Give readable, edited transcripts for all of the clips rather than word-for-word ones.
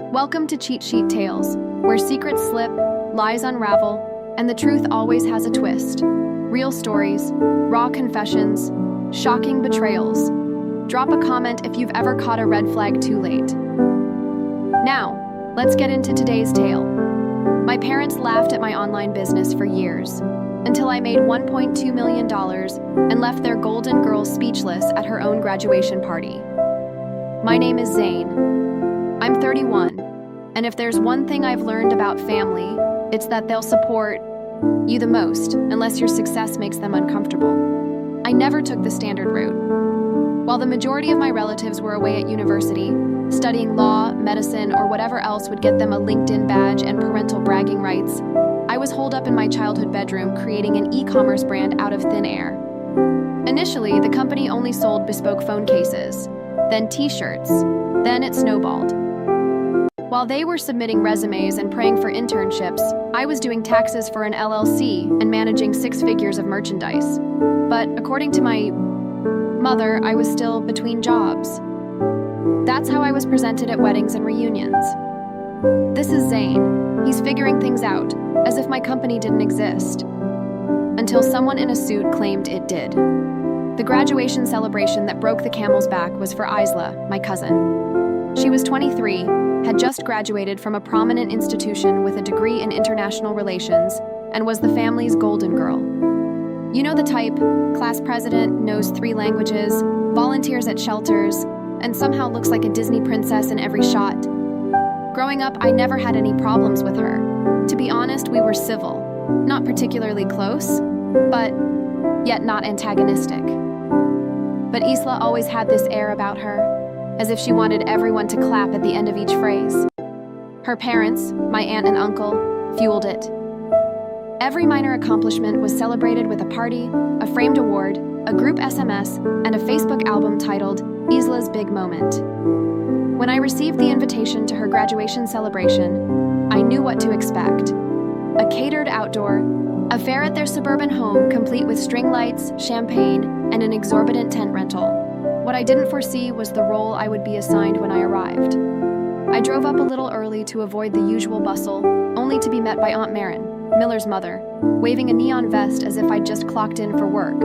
Welcome to Cheat Sheet Tales, where secrets slip, lies unravel, and the truth always has a twist. Real stories, raw confessions, shocking betrayals. Drop a comment if you've ever caught a red flag too late. Now, let's get into today's tale. My parents laughed at my online business for years, until I made $1.2 million and left their golden girl speechless at her own graduation party. My name is Zane. I'm 31, and if there's one thing I've learned about family, it's that they'll support you the most unless your success makes them uncomfortable. I never took the standard route. While the majority of my relatives were away at university, studying law, medicine, or whatever else would get them a LinkedIn badge and parental bragging rights, I was holed up in my childhood bedroom creating an e-commerce brand out of thin air. Initially, the company only sold bespoke phone cases, then t-shirts, then it snowballed. While they were submitting resumes and praying for internships, I was doing taxes for an LLC and managing 6 figures of merchandise. But according to my mother, I was still between jobs. That's how I was presented at weddings and reunions. This is Zane. He's figuring things out, as if my company didn't exist. Until someone in a suit claimed it did. The graduation celebration that broke the camel's back was for Isla, my cousin. She was 23, had just graduated from a prominent institution with a degree in international relations, and was the family's golden girl. You know the type, class president, knows 3 languages, volunteers at shelters, and somehow looks like a Disney princess in every shot. Growing up, I never had any problems with her. To be honest, we were civil. Not particularly close, but yet not antagonistic. But Isla always had this air about her, as if she wanted everyone to clap at the end of each phrase. Her parents, my aunt and uncle, fueled it. Every minor accomplishment was celebrated with a party, a framed award, a group SMS, and a Facebook album titled Isla's Big Moment. When I received the invitation to her graduation celebration, I knew what to expect. A catered outdoor affair at their suburban home, complete with string lights, champagne, and an exorbitant tent rental. What I didn't foresee was the role I would be assigned when I arrived. I drove up a little early to avoid the usual bustle, only to be met by Aunt Marin, Miller's mother, waving a neon vest as if I'd just clocked in for work.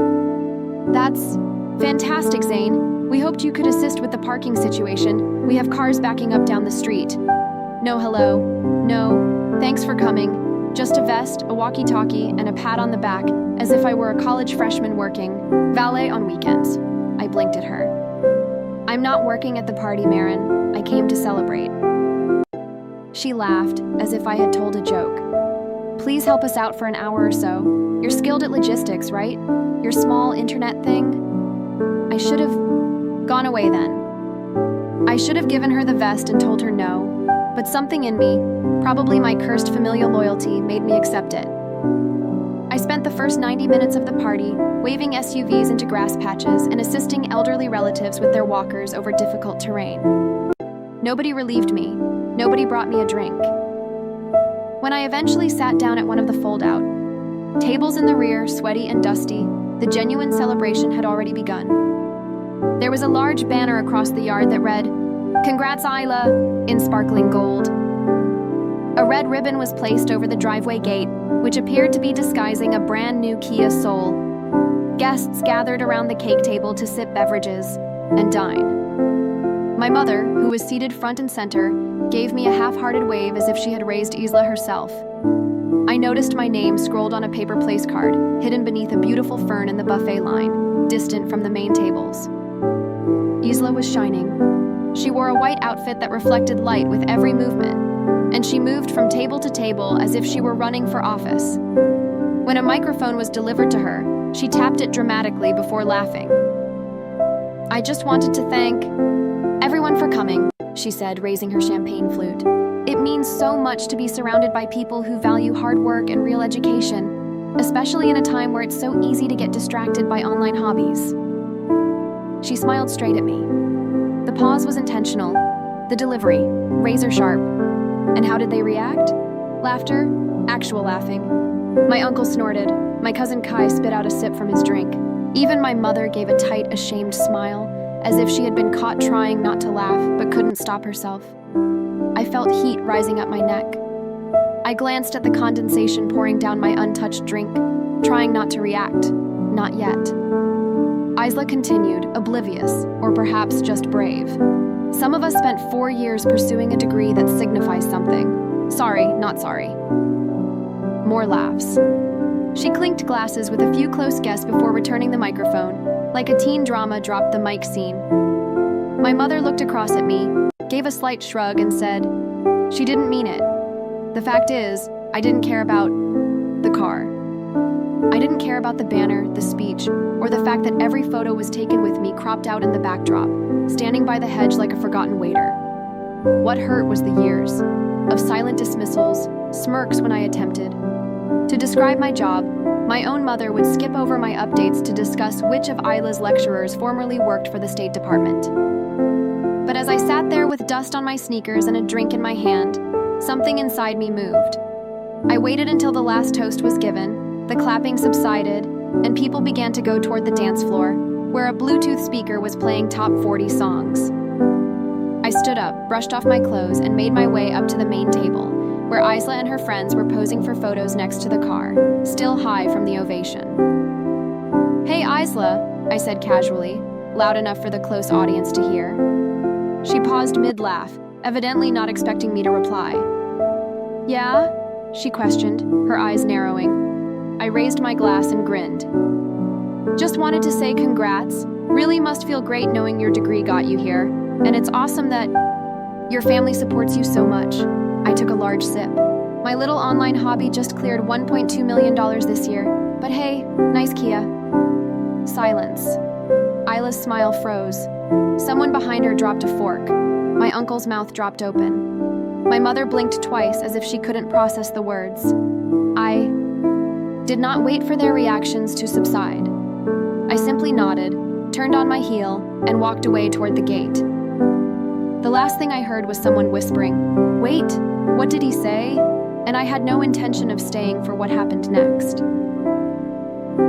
"That's fantastic, Zane. We hoped you could assist with the parking situation. We have cars backing up down the street." "No hello. No, thanks for coming. Just a vest, a walkie-talkie, and a pat on the back, as if I were a college freshman working valet on weekends." I blinked at her. "I'm not working at the party, Marin. I came to celebrate." She laughed, as if I had told a joke. "Please help us out for an hour or so. You're skilled at logistics, right? Your small internet thing?" I should have gone away then. I should have given her the vest and told her no, but something in me, probably my cursed familial loyalty, made me accept it. I spent the first 90 minutes of the party waving SUVs into grass patches and assisting elderly relatives with their walkers over difficult terrain. Nobody relieved me. Nobody brought me a drink. When I eventually sat down at one of the fold-out tables in the rear, sweaty and dusty, the genuine celebration had already begun. There was a large banner across the yard that read, "Congrats, Isla," in sparkling gold. A red ribbon was placed over the driveway gate, which appeared to be disguising a brand new Kia Soul. Guests gathered around the cake table to sip beverages and dine. My mother, who was seated front and center, gave me a half-hearted wave as if she had raised Isla herself. I noticed my name scrolled on a paper place card, hidden beneath a beautiful fern in the buffet line, distant from the main tables. Isla was shining. She wore a white outfit that reflected light with every movement, and she moved from table to table as if she were running for office. When a microphone was delivered to her, she tapped it dramatically before laughing. "I just wanted to thank everyone for coming," she said, raising her champagne flute. "It means so much to be surrounded by people who value hard work and real education, especially in a time where it's so easy to get distracted by online hobbies." She smiled straight at me. The pause was intentional, the delivery razor sharp. And how did they react? Laughter, actual laughing. My uncle snorted. My cousin Kai spit out a sip from his drink. Even my mother gave a tight, ashamed smile, as if she had been caught trying not to laugh but couldn't stop herself. I felt heat rising up my neck. I glanced at the condensation pouring down my untouched drink, trying not to react. Not yet. Isla continued, oblivious, or perhaps just brave. Some of us spent 4 years pursuing a degree that signifies something. Sorry, not sorry. More laughs. She clinked glasses with a few close guests before returning the microphone, like a teen drama dropped the mic scene. My mother looked across at me, gave a slight shrug, and said, "She didn't mean it. The fact is, I didn't care about the car. I didn't care about the banner, the speech, or the fact that every photo was taken with me cropped out in the backdrop, standing by the hedge like a forgotten waiter. What hurt was the years of silent dismissals, smirks when I attempted to describe my job. My own mother would skip over my updates to discuss which of Isla's lecturers formerly worked for the State Department. But as I sat there with dust on my sneakers and a drink in my hand, something inside me moved. I waited until the last toast was given, the clapping subsided, and people began to go toward the dance floor, where a Bluetooth speaker was playing top 40 songs. I stood up, brushed off my clothes, and made my way up to the main table, where Isla and her friends were posing for photos next to the car, still high from the ovation. "Hey, Isla," I said casually, loud enough for the close audience to hear. She paused mid-laugh, evidently not expecting me to reply. "Yeah?" she questioned, her eyes narrowing. I raised my glass and grinned. "Just wanted to say congrats. Really must feel great knowing your degree got you here, and it's awesome that your family supports you so much." I took a large sip. My little online hobby just cleared $1.2 million this year, but hey, nice Kia. Silence. Isla's smile froze. Someone behind her dropped a fork. My uncle's mouth dropped open. My mother blinked twice as if she couldn't process the words. I did not wait for their reactions to subside. I simply nodded, turned on my heel, and walked away toward the gate. The last thing I heard was someone whispering, "Wait, what did he say?" And I had no intention of staying for what happened next.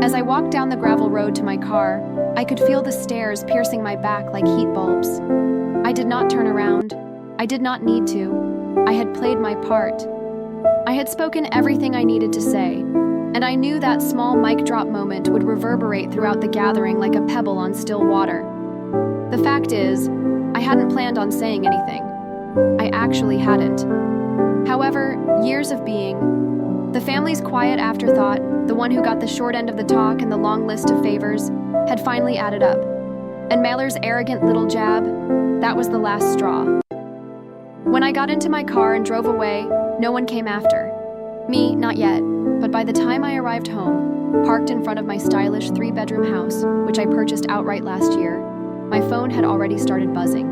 As I walked down the gravel road to my car, I could feel the stairs piercing my back like heat bulbs. I did not turn around. I did not need to. I had played my part. I had spoken everything I needed to say, and I knew that small mic drop moment would reverberate throughout the gathering like a pebble on still water. The fact is, I hadn't planned on saying anything. I actually hadn't. However, years of being the family's quiet afterthought, the one who got the short end of the talk and the long list of favors, had finally added up. And Mailer's arrogant little jab, that was the last straw. When I got into my car and drove away, no one came after. Me, not yet, but by the time I arrived home, parked in front of my stylish 3-bedroom house, which I purchased outright last year, my phone had already started buzzing.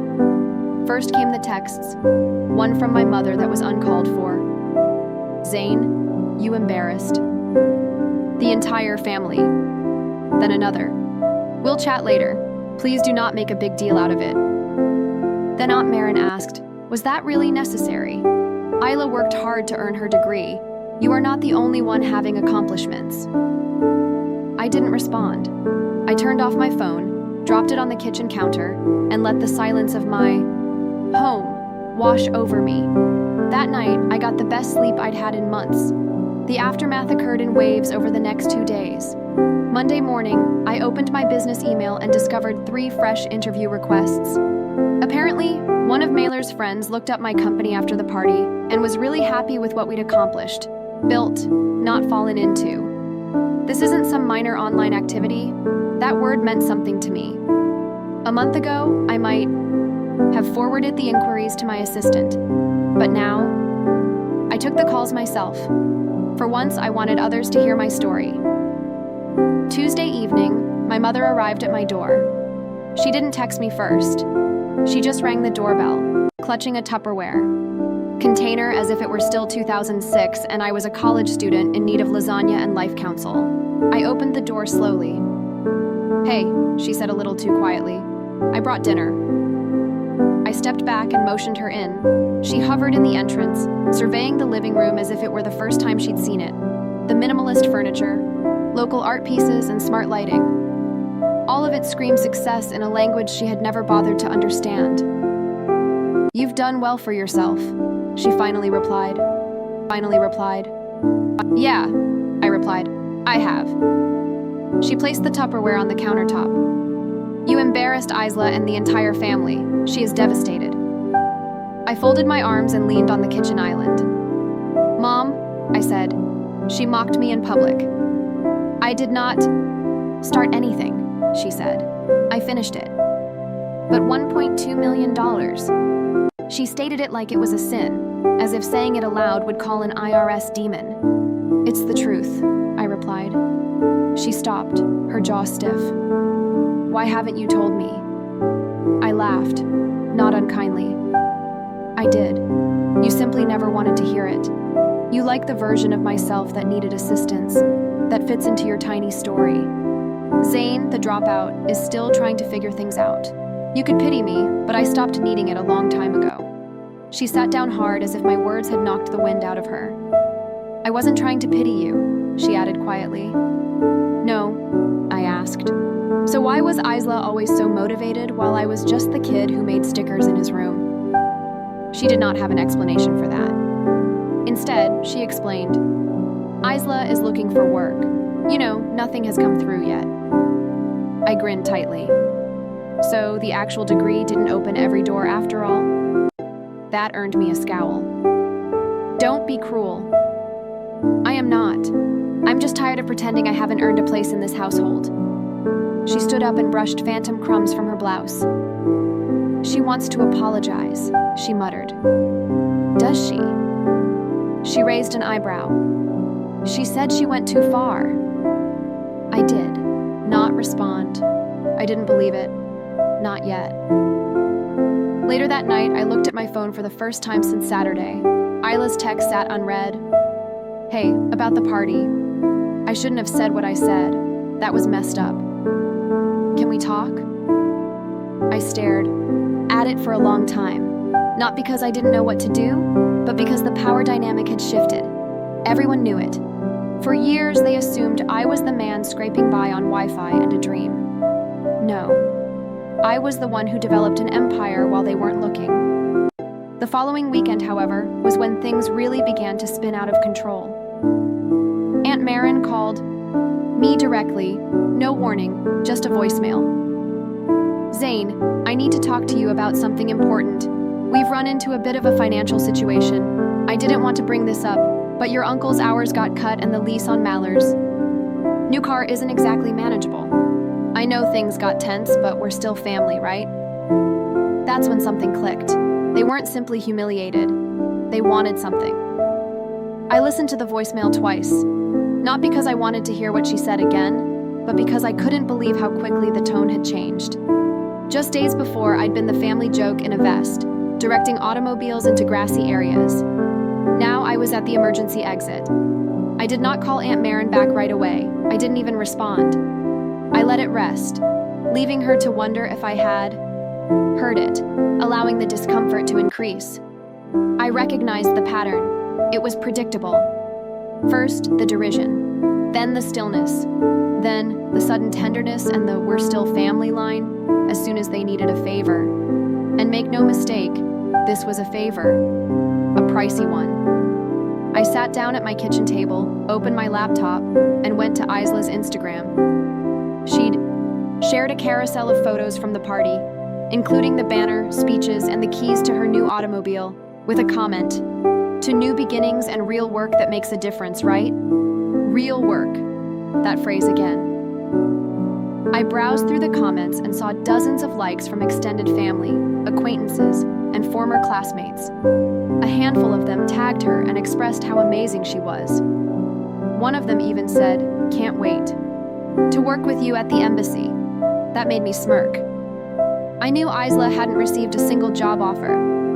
First came the texts, one from my mother that was uncalled for. "Zane, you embarrassed the entire family." Then another. "We'll chat later. Please do not make a big deal out of it." Then Aunt Marin asked, "Was that really necessary? Isla worked hard to earn her degree. You are not the only one having accomplishments." I didn't respond. I turned off my phone, dropped it on the kitchen counter, and let the silence of my home wash over me. That night, I got the best sleep I'd had in months. The aftermath occurred in waves over the next 2 days. Monday morning, I opened my business email and discovered 3 fresh interview requests. Apparently, one of Mailer's friends looked up my company after the party and was really happy with what we'd accomplished. Built, not fallen into. This isn't some minor online activity. That word meant something to me. A month ago, I might have forwarded the inquiries to my assistant. But now, I took the calls myself. For once, I wanted others to hear my story. Tuesday evening, my mother arrived at my door. She didn't text me first. She just rang the doorbell, clutching a Tupperware container as if it were still 2006 and I was a college student in need of lasagna and life counsel. I opened the door slowly. "Hey," she said a little too quietly. "I brought dinner." I stepped back and motioned her in. She hovered in the entrance, surveying the living room as if it were the first time she'd seen it. The minimalist furniture, local art pieces, and smart lighting. All of it screamed success in a language she had never bothered to understand. "You've done well for yourself," she finally replied. Yeah, I replied. I have. She placed the Tupperware on the countertop. You embarrassed Isla and the entire family. She is devastated. I folded my arms and leaned on the kitchen island. Mom, I said. She mocked me in public. I did not start anything, she said. I finished it. But $1.2 million. She stated it like it was a sin, as if saying it aloud would call an IRS demon. It's the truth, I replied. She stopped, her jaw stiff. Why haven't you told me? I laughed, not unkindly. I did. You simply never wanted to hear it. You like the version of myself that needed assistance, that fits into your tiny story. Zane, the dropout, is still trying to figure things out. You could pity me, but I stopped needing it a long time ago. She sat down hard as if my words had knocked the wind out of her. I wasn't trying to pity you, she added quietly. No, I asked. So why was Isla always so motivated while I was just the kid who made stickers in his room? She did not have an explanation for that. Instead, she explained, Isla is looking for work. You know, nothing has come through yet. I grinned tightly. So the actual degree didn't open every door after all? That earned me a scowl. Don't be cruel. I am not. I'm just tired of pretending I haven't earned a place in this household. She stood up and brushed phantom crumbs from her blouse. She wants to apologize, she muttered. Does she? She raised an eyebrow. She said she went too far. I did not respond. I didn't believe it. Not yet. Later that night, I looked at my phone for the first time since Saturday. Isla's text sat unread. Hey, about the party. I shouldn't have said what I said. That was messed up. Can we talk? I stared at it for a long time. Not because I didn't know what to do, but because the power dynamic had shifted. Everyone knew it. For years, they assumed I was the man scraping by on Wi-Fi and a dream. No. I was the one who developed an empire while they weren't looking. The following weekend, however, was when things really began to spin out of control. Aunt Marin called me directly, no warning, just a voicemail. Zane, I need to talk to you about something important. We've run into a bit of a financial situation. I didn't want to bring this up, but your uncle's hours got cut and the lease on Maller's new car isn't exactly manageable. I know things got tense, but we're still family, right? That's when something clicked. They weren't simply humiliated. They wanted something. I listened to the voicemail twice, not because I wanted to hear what she said again, but because I couldn't believe how quickly the tone had changed. Just days before, I'd been the family joke in a vest, directing automobiles into grassy areas. Now I was at the emergency exit. I did not call Aunt Marin back right away. I didn't even respond. I let it rest, leaving her to wonder if I had heard it, allowing the discomfort to increase. I recognized the pattern. It was predictable. First, the derision, then the stillness, then the sudden tenderness and the "we're still family" line as soon as they needed a favor. And make no mistake, this was a favor, a pricey one. I sat down at my kitchen table, opened my laptop, and went to Isla's Instagram. She'd shared a carousel of photos from the party, including the banner, speeches, and the keys to her new automobile, with a comment, "To new beginnings and real work that makes a difference, right?" Real work. That phrase again. I browsed through the comments and saw dozens of likes from extended family, acquaintances, and former classmates. A handful of them tagged her and expressed how amazing she was. One of them even said, "Can't wait to work with you at the embassy." That made me smirk. I knew Isla hadn't received a single job offer,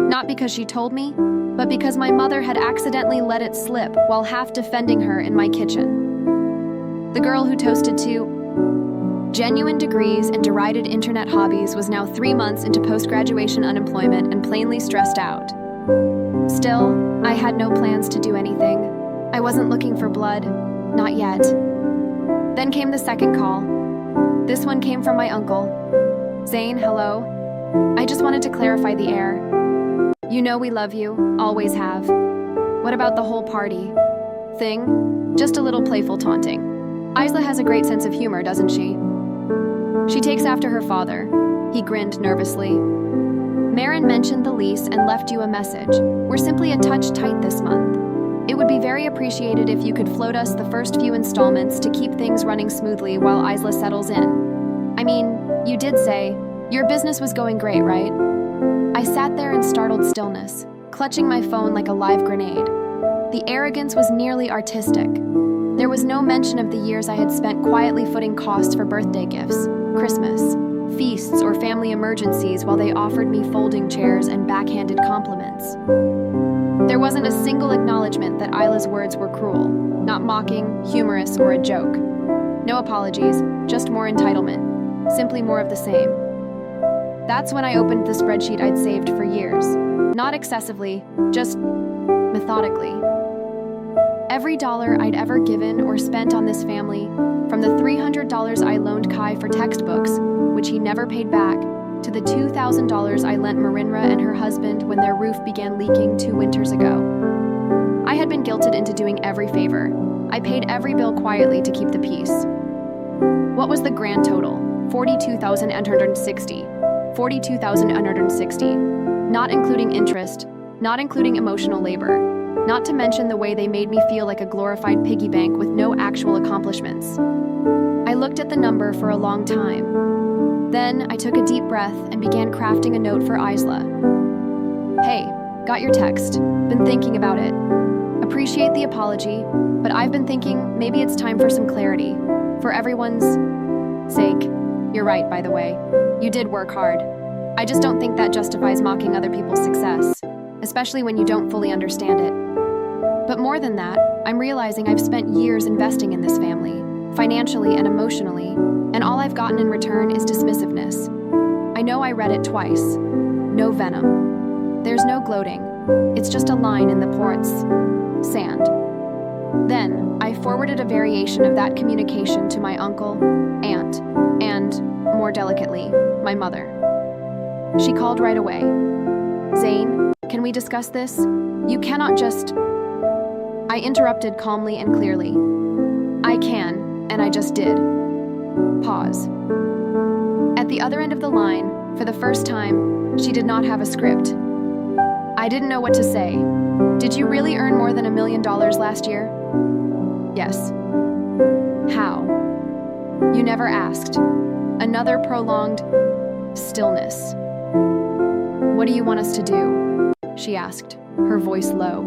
not because she told me, but because my mother had accidentally let it slip while half defending her in my kitchen. The girl who toasted to genuine degrees and derided internet hobbies was now 3 months into post-graduation unemployment and plainly stressed out. Still, I had no plans to do anything. I wasn't looking for blood, not yet. Then came the second call. This one came from my uncle. "Zane, hello. I just wanted to clarify the air. You know we love you, always have. What about the whole party thing? Just a little playful taunting. Isla has a great sense of humor, doesn't she? She takes after her father. He grinned nervously. Marin mentioned the lease and left you a message. We're simply a touch tight this month. It would be very appreciated if you could float us the first few installments to keep things running smoothly while Isla settles in. I mean, you did say your business was going great, right? I sat there in startled stillness, clutching my phone like a live grenade. The arrogance was nearly artistic. There was no mention of the years I had spent quietly footing costs for birthday gifts, Christmas, feasts, or family emergencies while they offered me folding chairs and backhanded compliments. There wasn't a single acknowledgement that Isla's words were cruel, not mocking, humorous, or a joke. No apologies, just more entitlement, simply more of the same. That's when I opened the spreadsheet I'd saved for years. Not excessively, just methodically. Every dollar I'd ever given or spent on this family, from the $300 I loaned Kai for textbooks, which he never paid back, to the $2,000 I lent Marinra and her husband when their roof began leaking 2 winters ago. I had been guilted into doing every favor. I paid every bill quietly to keep the peace. What was the grand total? $42,860. $42,860. Not including interest, not including emotional labor, not to mention the way they made me feel like a glorified piggy bank with no actual accomplishments. I looked at the number for a long time. Then I took a deep breath and began crafting a note for Isla. Hey, got your text. Been thinking about it. Appreciate the apology, but I've been thinking maybe it's time for some clarity. For everyone's sake. You're right, by the way. You did work hard. I just don't think that justifies mocking other people's success, especially when you don't fully understand it. But more than that, I'm realizing I've spent years investing in this family, financially and emotionally, and all I've gotten in return is dismissiveness. I know I read it twice. No venom. There's no gloating. It's just a line in the port's sand. Then, I forwarded a variation of that communication to my uncle, aunt, and, more delicately, my mother. She called right away. Zane, can we discuss this? You cannot just... I interrupted calmly and clearly. I can, and I just did. Pause. At the other end of the line, for the first time, she did not have a script. I didn't know what to say. Did you really earn more than $1 million last year? Yes. How? You never asked. Another prolonged stillness. What do you want us to do? She asked, her voice low.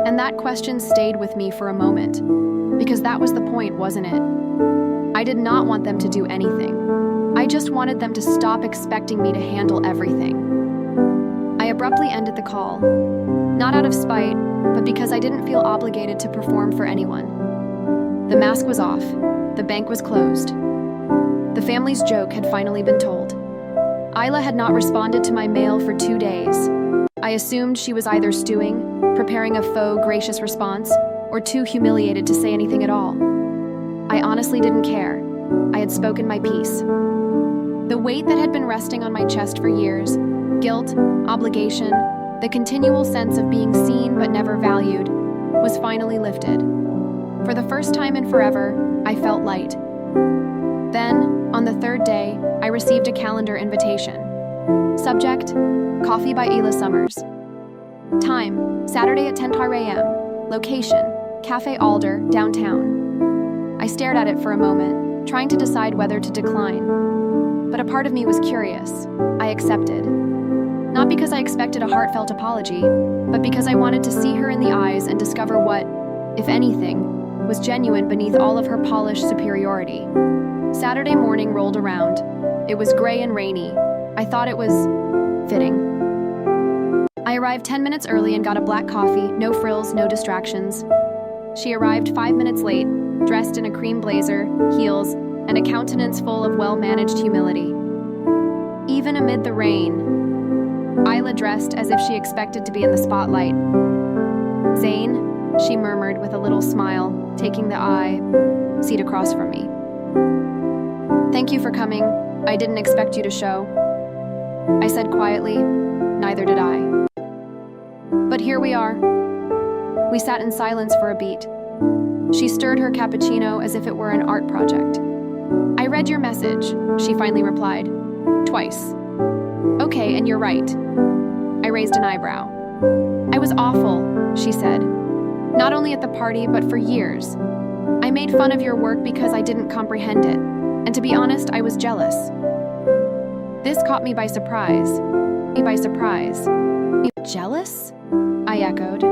And that question stayed with me for a moment, because that was the point, wasn't it? I did not want them to do anything. I just wanted them to stop expecting me to handle everything. I abruptly ended the call, not out of spite, but because I didn't feel obligated to perform for anyone. The mask was off. The bank was closed. The family's joke had finally been told. Isla had not responded to my mail for 2 days. I assumed she was either stewing, preparing a faux gracious response, or too humiliated to say anything at all. I honestly didn't care. I had spoken my piece. The weight that had been resting on my chest for years, guilt, obligation, the continual sense of being seen but never valued, was finally lifted. For the first time in forever, I felt light. Then, on the 3rd day, I received a calendar invitation. Subject, Coffee by Ela Summers. Time, Saturday at 10 a.m. Location, Cafe Alder, downtown. I stared at it for a moment, trying to decide whether to decline. But a part of me was curious. I accepted. Not because I expected a heartfelt apology, but because I wanted to see her in the eyes and discover what, if anything, was genuine beneath all of her polished superiority. Saturday morning rolled around. It was gray and rainy. I thought it was fitting. I arrived 10 minutes early and got a black coffee, no frills, no distractions. She arrived 5 minutes late, dressed in a cream blazer, heels, and a countenance full of well-managed humility. Even amid the rain, Isla dressed as if she expected to be in the spotlight. Zane, she murmured with a little smile, taking the seat across from me. Thank you for coming. I didn't expect you to show. I said quietly, neither did I. But here we are. We sat in silence for a beat. She stirred her cappuccino as if it were an art project. "I read your message," she finally replied. "Twice." "Okay, and you're right." I raised an eyebrow. "I was awful," she said. "Not only at the party, but for years. I made fun of your work because I didn't comprehend it, and to be honest, I was jealous." This caught me by surprise. "Jealous?" I echoed.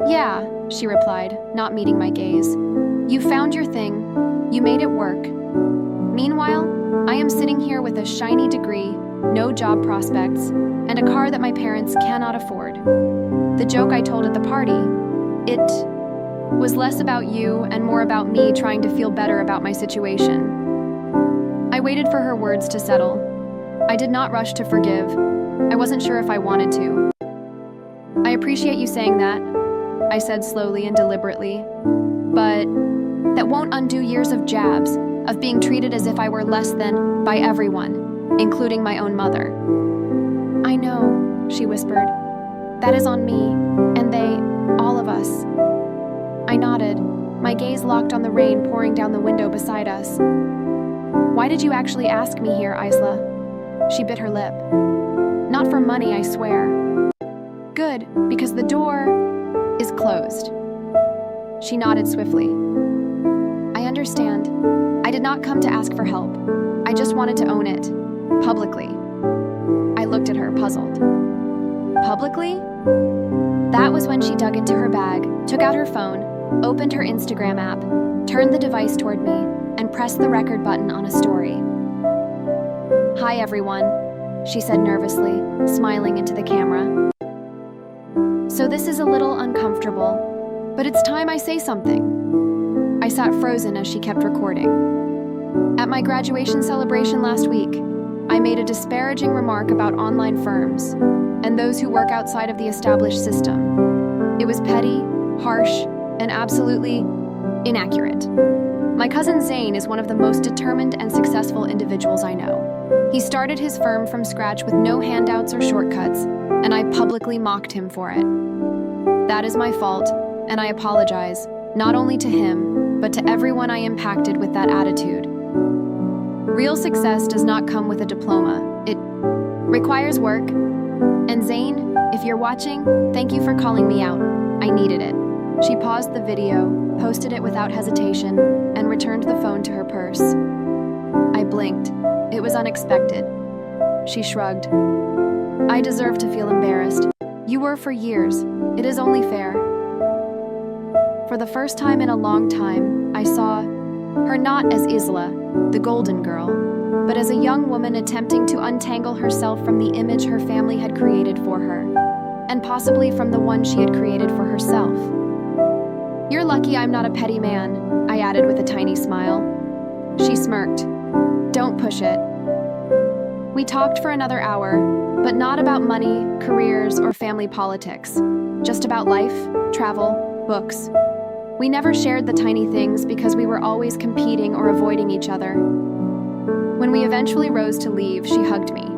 "Yeah," she replied, not meeting my gaze. "You found your thing. You made it work. Meanwhile, I am sitting here with a shiny degree, no job prospects, and a car that my parents cannot afford." The joke I told at the party, it was less about you and more about me trying to feel better about my situation. I waited for her words to settle. I did not rush to forgive. I wasn't sure if I wanted to. "I appreciate you saying that," I said slowly and deliberately, "but that won't undo years of jabs, of being treated as if I were less than by everyone, including my own mother." "I know," she whispered. "That is on me, and they, all of us." I nodded, my gaze locked on the rain pouring down the window beside us. "Why did you actually ask me here, Isla?" She bit her lip. "Not for money, I swear." "Good, because the door is closed." She nodded swiftly. "I understand. I did not come to ask for help. I just wanted to own it, publicly." I looked at her, puzzled. "Publicly?" That was when she dug into her bag, took out her phone, opened her Instagram app, turned the device toward me, and pressed the record button on a story. "Hi, everyone," she said nervously, smiling into the camera. "So this is a little uncomfortable, but it's time I say something." I sat frozen as she kept recording. "At my graduation celebration last week, I made a disparaging remark about online firms and those who work outside of the established system. It was petty, harsh, and absolutely inaccurate. My cousin Zane is one of the most determined and successful individuals I know. He started his firm from scratch with no handouts or shortcuts, and I publicly mocked him for it. That is my fault, and I apologize, not only to him, but to everyone I impacted with that attitude. Real success does not come with a diploma. It requires work. And Zane, if you're watching, thank you for calling me out. I needed it." She paused the video, posted it without hesitation, and returned the phone to her purse. I blinked. It was unexpected. She shrugged. "I deserve to feel embarrassed. You were for years. It is only fair." For the first time in a long time, I saw her not as Isla, the golden girl, but as a young woman attempting to untangle herself from the image her family had created for her, and possibly from the one she had created for herself. "You're lucky I'm not a petty man," I added with a tiny smile. She smirked. "Don't push it." We talked for another hour, but not about money, careers, or family politics. Just about life, travel, books. We never shared the tiny things because we were always competing or avoiding each other. When we eventually rose to leave, she hugged me.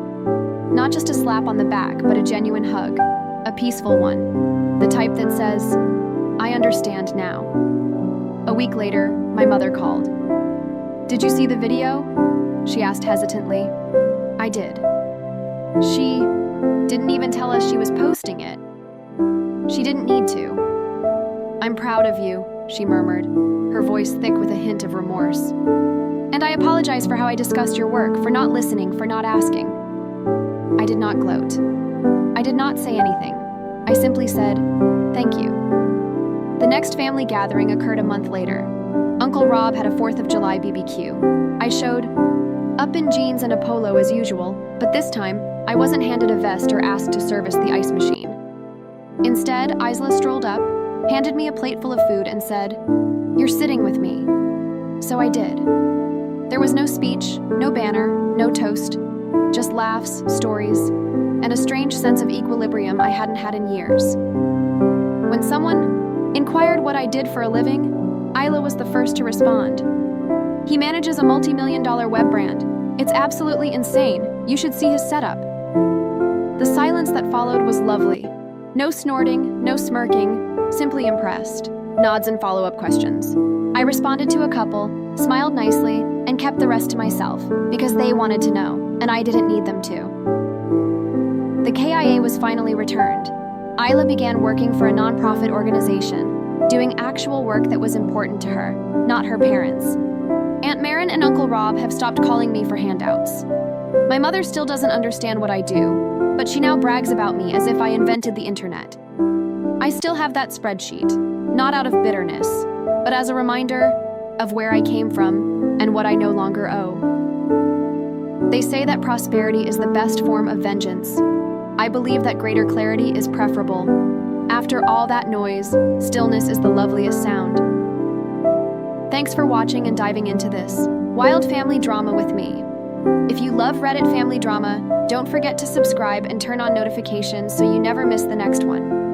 Not just a slap on the back, but a genuine hug, a peaceful one, the type that says, "I understand now." A week later, my mother called. "Did you see the video?" she asked hesitantly. I did. She didn't even tell us she was posting it. She didn't need to. "I'm proud of you," she murmured, her voice thick with a hint of remorse. "And I apologize for how I discussed your work, for not listening, for not asking." I did not gloat. I did not say anything. I simply said, "Thank you." The next family gathering occurred a month later. Uncle Rob had a 4th of July BBQ. I showed up in jeans and a polo as usual, but this time, I wasn't handed a vest or asked to service the ice machine. Instead, Isla strolled up, handed me a plate full of food and said, "You're sitting with me." So I did. There was no speech, no banner, no toast, just laughs, stories, and a strange sense of equilibrium I hadn't had in years. When someone inquired what I did for a living, Isla was the first to respond. "He manages a multi-million-dollar web brand. It's absolutely insane. You should see his setup." The silence that followed was lovely. No snorting, no smirking, simply impressed. Nods and follow-up questions. I responded to a couple, smiled nicely, and kept the rest to myself because they wanted to know, and I didn't need them to. The KIA was finally returned. Isla began working for a nonprofit organization, doing actual work that was important to her, not her parents. Aunt Marin and Uncle Rob have stopped calling me for handouts. My mother still doesn't understand what I do, but she now brags about me as if I invented the internet. I still have that spreadsheet, not out of bitterness, but as a reminder of where I came from and what I no longer owe. They say that prosperity is the best form of vengeance. I believe that greater clarity is preferable. After all that noise, stillness is the loveliest sound. Thanks for watching and diving into this wild family drama with me. If you love Reddit family drama, don't forget to subscribe and turn on notifications so you never miss the next one.